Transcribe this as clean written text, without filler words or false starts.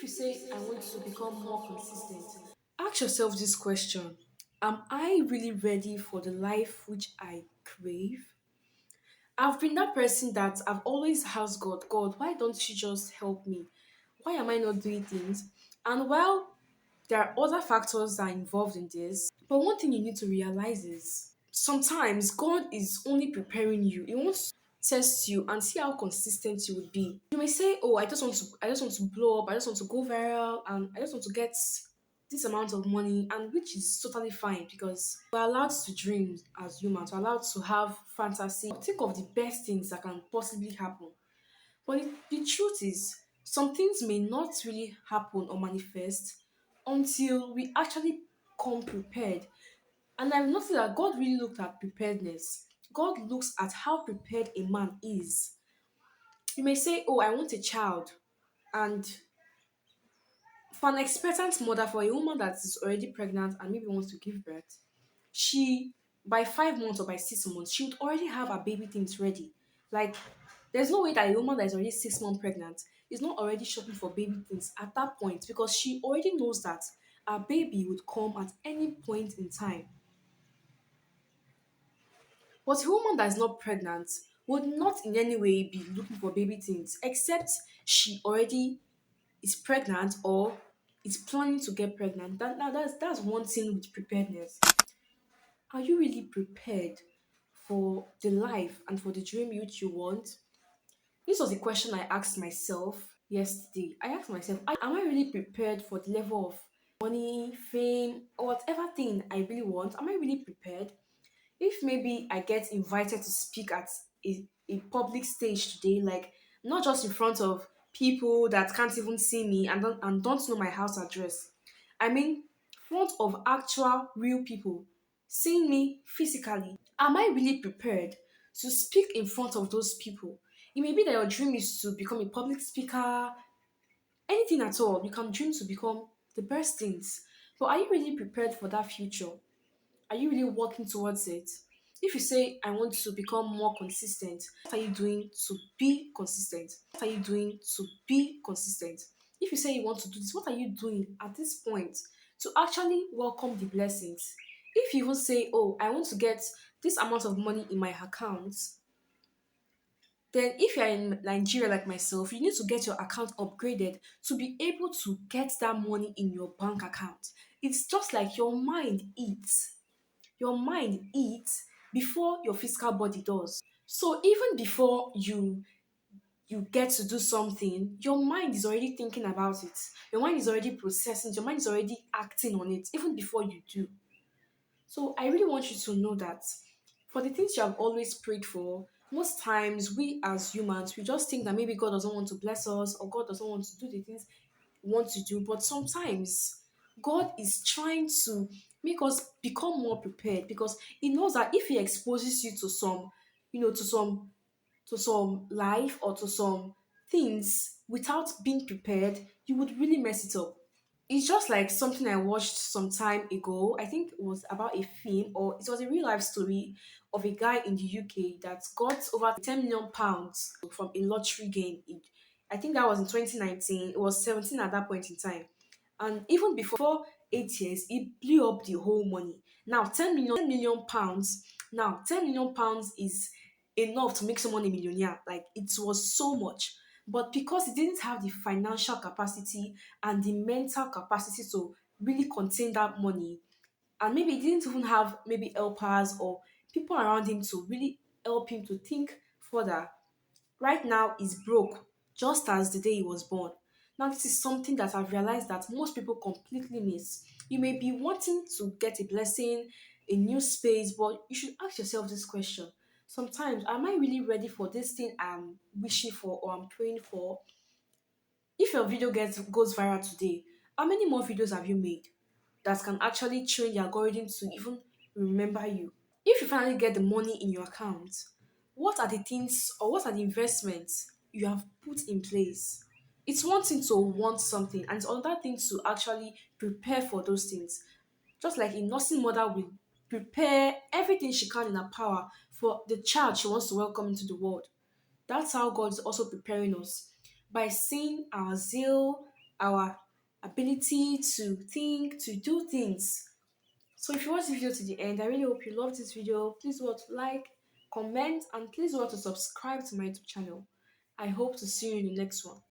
you say, I want to become more consistent, ask yourself this question: am I really ready for the life which I crave? I've been that person that I've always asked God, God, why don't you just help me? Why am I not doing things? And while there are other factors that are involved in this, but one thing you need to realize is sometimes God is only preparing you. He wants to test you and see how consistent you would be. You may say, "Oh, I just want to blow up. I just want to go viral, and I just want to get this amount of money," and which is totally fine because we're allowed to dream as humans. We're allowed to have fantasy. Think of the best things that can possibly happen. But the truth is, some things may not really happen or manifest until we actually come prepared. And I've noticed that God really looked at preparedness. God looks at how prepared a man is. You may say, "Oh, I want a child." And for an expectant mother, for a woman that is already pregnant and maybe wants to give birth, she, by 5 months or by 6 months, she would already have her baby things ready. Like, there's no way that a woman that is already 6 months pregnant is not already shopping for baby things at that point because she already knows that her baby would come at any point in time. But a woman that is not pregnant would not in any way be looking for baby things except she already is pregnant or is planning to get pregnant. That's one thing with preparedness. Are you really prepared for the life and for the dream which you want? This was a question I asked myself yesterday. I asked myself, am I really prepared for the level of money, fame, or whatever thing I really want? Am I really prepared? If maybe I get invited to speak at a public stage today, like not just in front of people that can't even see me and don't know my house address. I mean, front of actual real people seeing me physically. Am I really prepared to speak in front of those people? It may be that your dream is to become a public speaker, anything at all. You can dream to become the best things. But are you really prepared for that future? Are you really working towards it? If you say, I want to become more consistent, what are you doing to be consistent? What are you doing to be consistent? If you say you want to do this, what are you doing at this point to actually welcome the blessings? If you even say, oh, I want to get this amount of money in my account, then if you're in Nigeria like myself, you need to get your account upgraded to be able to get that money in your bank account. It's just like your mind eats. Your mind eats before your physical body does. So even before you get to do something, your mind is already thinking about it. Your mind is already processing, your mind is already acting on it even before you do. So I really want you to know that for the things you have always prayed for, most times we as humans we just think that maybe God doesn't want to bless us or God doesn't want to do the things we want to do. But sometimes God is trying to make us become more prepared because He knows that if He exposes you to some, to some life or to some things without being prepared, you would really mess it up. It's just like something I watched some time ago. I think it was about a film or it was a real life story of a guy in the UK that got over 10 million pounds from a lottery game. I think that was in 2019. It was 17 at that point in time. And even before 8 years, it blew up the whole money. Now 10 million pounds. Now 10 million pounds is enough to make someone a millionaire. Like it was so much. But because he didn't have the financial capacity and the mental capacity to really contain that money, and maybe he didn't even have maybe helpers or people around him to really help him to think further. Right now, he's broke, just as the day he was born. Now, this is something that I've realized that most people completely miss. You may be wanting to get a blessing, a new space, but you should ask yourself this question. Sometimes, am I really ready for this thing I'm wishing for or I'm praying for? If your video goes viral today, how many more videos have you made that can actually train the algorithm to even remember you? If you finally get the money in your account, what are the things or what are the investments you have put in place? It's one thing to want something, and it's another thing to actually prepare for those things. Just like a nursing mother will prepare everything she can in her power for the child she wants to welcome into the world. That's how God is also preparing us by seeing our zeal, our ability to think, to do things. So if you watch this video to the end, I really hope you love this video. Please do what to like, comment, and please do what to subscribe to my YouTube channel. I hope to see you in the next one.